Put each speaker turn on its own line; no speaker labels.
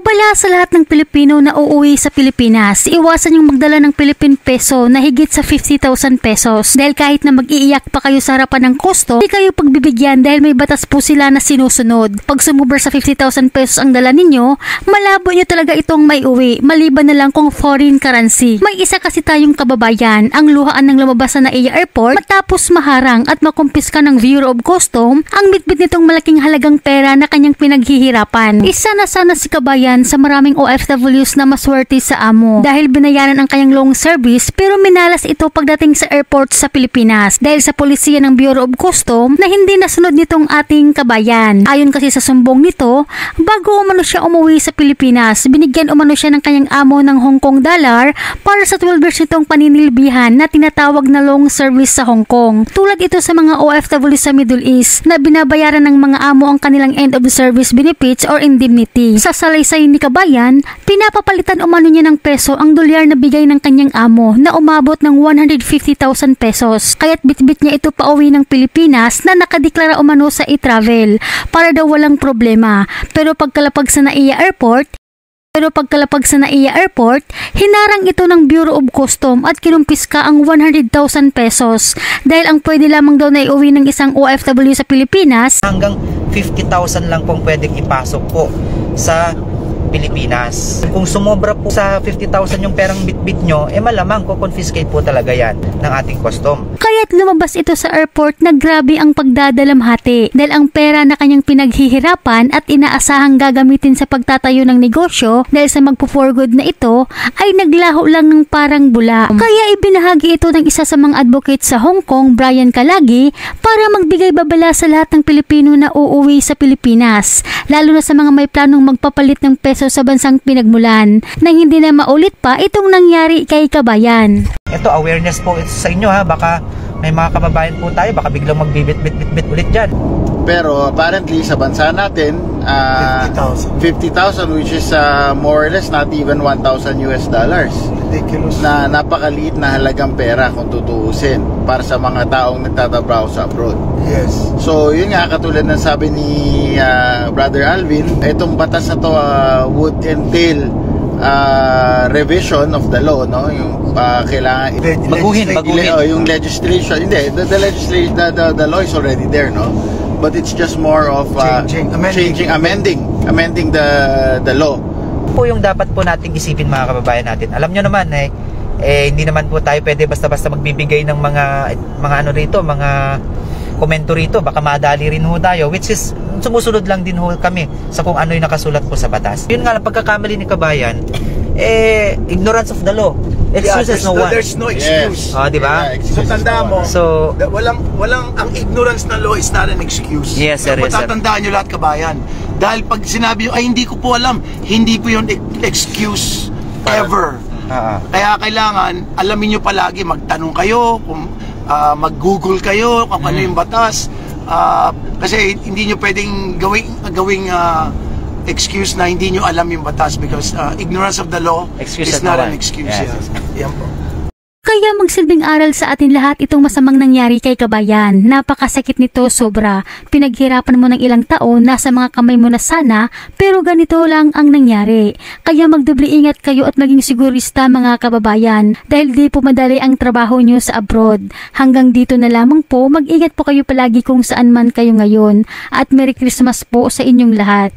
Babala sa lahat ng Pilipino na uuwi sa Pilipinas, iwasan yung magdala ng Philippine peso na higit sa 50,000 pesos dahil kahit na mag-iiyak pa kayo sa harapan ng kusto, hindi kayo pagbibigyan dahil may batas po sila na sinusunod. Pag sumubra sa 50,000 pesos ang dala ninyo, malabo nyo talaga itong may uwi, maliban na lang kung foreign currency. May isa kasi tayong kababayan, ang luhaan ng lumabas sa NAIA Airport matapos maharang at makumpiska ng Bureau of Custom ang bitbit nitong malaking halagang pera na kanyang pinaghihirapan. Isa na sana si kabayan sa maraming OFWs na maswerte sa amo dahil binayaran ang kanyang long service pero minalas ito pagdating sa airport sa Pilipinas dahil sa polisiya ng Bureau of Custom na hindi nasunod nitong ating kabayan. Ayon kasi sa sumbong nito, bago umano siya umuwi sa Pilipinas, binigyan umano siya ng kanyang amo ng Hong Kong dollar para sa 12 years nitong paninilbihan na tinatawag na long service sa Hong Kong. Tulad ito sa mga OFW sa Middle East na binabayaran ng mga amo ang kanilang end of service benefits or indemnity. Sa salaysay ni kabayan, pinapapalitan umano niya ng peso ang dolyar na bigay ng kanyang amo na umabot ng 150,000 pesos. Kaya't bitbit niya ito pauwi ng Pilipinas na nakadeklara umano sa e-travel para daw walang problema. Pero pagkalapag sa NAIA Airport, hinarang ito ng Bureau of Custom at kinumpiska ang 100,000 pesos dahil ang pwede lamang daw na iuwi ng isang OFW sa Pilipinas
hanggang 50,000 lang pong pwedeng ipasok po sa Pilipinas. Kung sumobra po sa 50,000 yung perang bitbit nyo, malamang confiscate po talaga yan ng ating custom.
Kaya't lumabas ito sa airport na grabe ang pagdadalamhati dahil ang pera na kanyang pinaghihirapan at inaasahang gagamitin sa pagtatayo ng negosyo dahil sa magpo-for good na ito ay naglaho lang ng parang bula. Kaya ibinahagi ito ng isa sa mga advocate sa Hong Kong, Brian Kalagi, para magbigay babala sa lahat ng Pilipino na uuwi sa Pilipinas, lalo na sa mga may planong magpapalit ng peso sa bansang pinagmulan na hindi na maulit pa itong nangyari kay kabayan.
Ito, awareness po ito sa inyo ha, baka may mga kababayan po tayo, baka biglang magbibit-bit ulit dyan.
Pero apparently sa bansa natin, 50,000 which is more or less not even 1,000 US dollars. Ridiculous. Na napakaliit na halagang pera kung tutuusin para sa mga taong nagtatrabaho sa abroad.
Yes.
So yun nga, katulad ng sabi ni Brother Alvin, itong batas na to would entail revision of the law, no? Yung kailangan
baguhin.
Yung legislation, hindi, the law is already there, no? But it's just more of amending the law.
Po yung dapat po nating isipin mga kababayan natin. Alam nyo naman hindi naman po tayo pwede basta-basta magbibigay ng mga ano rito, mga komento rito, baka madali rin ho tayo, which is sumusunod lang din ho kami sa kung ano yung nakasulat po sa batas. Yun nga lang, pagkakamali ni kabayan, ignorance of the law. Excuses no one.
There's no excuse.
Yes. Diba?
Yeah, so tanda mo, walang ang ignorance ng law is not an excuse.
Yes, sir. Yes, sir.
Tatandaan nyo lahat kabayan. Dahil pag sinabi nyo, ay hindi ko po alam, hindi po yun excuse ever. Kaya kailangan, alamin nyo palagi, magtanong kayo, kung mag-google kayo kung ano yung batas, kasi hindi nyo pwedeng gawing excuse na hindi nyo alam yung batas because ignorance of the law is not an excuse.
Yes.
Yan po.
Kaya magsilbing aral sa atin lahat itong masamang nangyari kay kabayan. Napakasakit nito sobra. Pinaghirapan mo ng ilang taon, nasa mga kamay mo na sana, pero ganito lang ang nangyari. Kaya magdubli ingat kayo at maging sigurista mga kababayan dahil di po madali ang trabaho nyo sa abroad. Hanggang dito na lamang po, mag-ingat po kayo palagi kung saan man kayo ngayon. At Merry Christmas po sa inyong lahat.